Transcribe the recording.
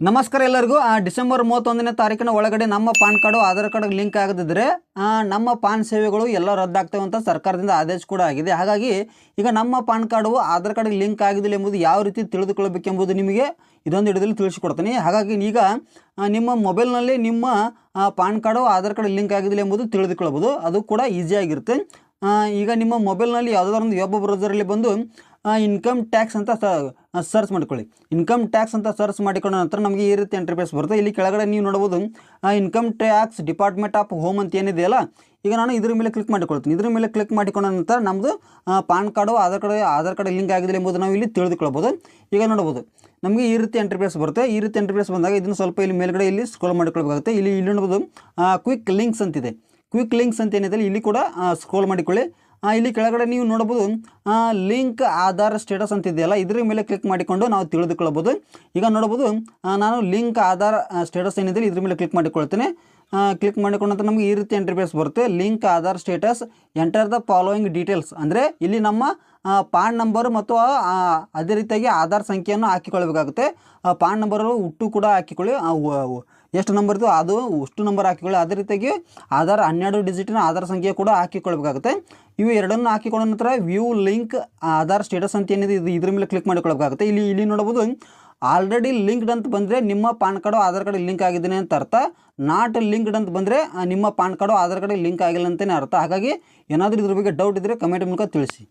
ನಮಸ್ಕಾರ ಎಲ್ಲರಿಗೂ ಡಿಸೆಂಬರ್ 31ನೇ ತಾರೀಕಿನ ಒಳಗಡೆ ನಮ್ಮ PAN card Aadhaar card link ಆಗದಿದ್ದರೆ ನಮ್ಮ ಪಾನ್ ಸೇವೆಗಳು ಎಲ್ಲ ರದ್ದಾಗ್ತವೆ ಅಂತ ಸರ್ಕಾರದಿಂದ ಆದೇಶ ಕೂಡ ಆಗಿದೆ. ಹಾಗಾಗಿ ಈಗ ನಮ್ಮ PAN card Aadhaar card link ಆಗಿದಿಲ್ಲ ಎಂಬುದು ಯಾವ ರೀತಿ ತಿಳಿದುಕೊಳ್ಳಬೇಕೆಂಬುದು ನಿಮಗೆ ಇದೊಂದು ಹಿಡಿದಲ್ಲಿ ತಿಳಿಸಿಕೊಡ್ತೀನಿ. ಹಾಗಾಗಿ ಈಗ ನಿಮ್ಮ ಮೊಬೈಲ್ನಲ್ಲಿ ನಿಮ್ಮ PAN card Aadhaar card link ಆಗಿದಿಲ್ಲ ಎಂಬುದು ತಿಳಿದುಕೊಳ್ಳಬಹುದು. ಅದು ಕೂಡ ಈಸಿಯಾಗಿರುತ್ತೆ. ಈಗ ನಿಮ್ಮ ಮೊಬೈಲ್ನಲ್ಲಿ ಯಾವುದಾದ್ರೂ ಒಂದು ವೆಬ್ ಬ್ರೌಸರಲ್ಲಿ ಬಂದು ಇನ್ಕಮ್ ಟ್ಯಾಕ್ಸ್ ಅಂತ ಸರ್ಚ್ ಮಾಡ್ಕೊಳ್ಳಿ. ಇನ್ಕಮ್ ಟ್ಯಾಕ್ಸ್ ಅಂತ ಸರ್ಚ್ ಮಾಡಿಕೊಂಡ ನಂತರ ನಮಗೆ ಈ ರೀತಿ ಇಂಟರ್ಫೇಸ್ ಬರುತ್ತೆ. ಇಲ್ಲಿ ಕೆಳಗಡೆ ನೀವು ನೋಡ್ಬೋದು income tax department of home ಅಂತ ಏನಿದೆಯಲ್ಲ, ಈಗ ನಾನು ಇದ್ರ ಮೇಲೆ ಕ್ಲಿಕ್ ಮಾಡಿಕೊಳ್ತೀನಿ. ಇದ್ರ ಮೇಲೆ ಕ್ಲಿಕ್ ಮಾಡಿಕೊಂಡ ನಂತರ ನಮ್ಮದು PAN card Aadhaar card link ಆಗಿದೆ ಎಂಬುದು ನಾವು ಇಲ್ಲಿ ತಿಳಿದುಕೊಳ್ಬೋದು. ಈಗ ನೋಡ್ಬೋದು ನಮಗೆ ಈ ರೀತಿ ಇಂಟರ್ಫೇಸ್ ಬರುತ್ತೆ. ಈ ರೀತಿ ಇಂಟರ್ಫೇಸ್ ಬಂದಾಗ ಇದನ್ನು ಸ್ವಲ್ಪ ಇಲ್ಲಿ ಮೇಲ್ಗಡೆ ಇಲ್ಲಿ ಸ್ಕ್ರೋಲ್ ಮಾಡಿಕೊಳ್ಬೇಕಾಗುತ್ತೆ. ಇಲ್ಲಿ ನೋಡ್ಬೋದು ಕ್ವಿಕ್ ಲಿಂಕ್ಸ್ ಅಂತಿದೆ. ಕ್ವಿಕ್ ಲಿಂಕ್ಸ್ ಅಂತ ಏನಿದೆ ಇಲ್ಲಿ ಕೂಡ ಸ್ಕ್ರೋಲ್ ಮಾಡಿಕೊಳ್ಳಿ. ಇಲ್ಲಿ ಕೆಳಗಡೆ ನೀವು ನೋಡ್ಬೋದು ಲಿಂಕ್ ಆಧಾರ್ ಸ್ಟೇಟಸ್ ಅಂತಿದೆಯಲ್ಲ, ಇದ್ರ ಮೇಲೆ ಕ್ಲಿಕ್ ಮಾಡಿಕೊಂಡು ನಾವು ತಿಳಿದುಕೊಳ್ಳಬಹುದು. ಈಗ ನೋಡ್ಬೋದು ನಾನು ಲಿಂಕ್ ಆಧಾರ್ ಸ್ಟೇಟಸ್ ಏನಿದೆ ಇದ್ರ ಮೇಲೆ ಕ್ಲಿಕ್ ಮಾಡಿಕೊಳ್ತೇನೆ. ಕ್ಲಿಕ್ ಮಾಡಿಕೊಂಡ ನಂತರ ನಮಗೆ ಈ ರೀತಿ ಇಂಟರ್ಫೇಸ್ ಬರುತ್ತೆ. Link Aadhaar status enter the following details, ಅಂದರೆ ಇಲ್ಲಿ ನಮ್ಮ ಪಾನ್ ನಂಬರ್ ಮತ್ತು ಅದೇ ರೀತಿಯಾಗಿ ಆಧಾರ್ ಸಂಖ್ಯೆಯನ್ನು ಹಾಕಿಕೊಳ್ಬೇಕಾಗುತ್ತೆ. ಪಾನ್ ನಂಬರು ಹುಟ್ಟು ಕೂಡ ಹಾಕಿಕೊಳ್ಳಿ, ಎಷ್ಟು ನಂಬರ್ ಇತ್ತು ಅದು ಅಷ್ಟು ನಂಬರ್ ಹಾಕಿಕೊಳ್ಳಿ. ಅದೇ ರೀತಿಯಾಗಿ ಆಧಾರ್ 12 ಡಿಜಿಟಿನ ಆಧಾರ್ ಸಂಖ್ಯೆ ಕೂಡ ಹಾಕಿಕೊಳ್ಬೇಕಾಗುತ್ತೆ. ಇವು ಎರಡನ್ನು ಹಾಕಿಕೊಂಡ ನಂತರ ವ್ಯೂ ಲಿಂಕ್ ಆಧಾರ್ ಸ್ಟೇಟಸ್ ಅಂತ ಏನಿದೆ ಇದ್ರ ಮೇಲೆ ಕ್ಲಿಕ್ ಮಾಡಿಕೊಳ್ಬೇಕಾಗುತ್ತೆ. ಇಲ್ಲಿ ನೋಡ್ಬೋದು ಆಲ್ರೆಡಿ ಲಿಂಕ್ಡ್ ಅಂತ ಬಂದರೆ ನಿಮ್ಮ PAN card Aadhaar card link ಆಗಿದ್ದೇನೆ ಅಂತ ಅರ್ಥ. ನಾಟ್ ಲಿಂಕ್ಡ್ ಅಂತ ಬಂದರೆ ನಿಮ್ಮ PAN card Aadhaar card link ಆಗಿಲ್ಲ ಅಂತಲೇ ಅರ್ಥ. ಹಾಗಾಗಿ ಏನಾದರೂ ಇದ್ರ ಬಗ್ಗೆ ಡೌಟ್ ಇದ್ದರೆ ಕಮೆಂಟ್ ಮೂಲಕ ತಿಳಿಸಿ.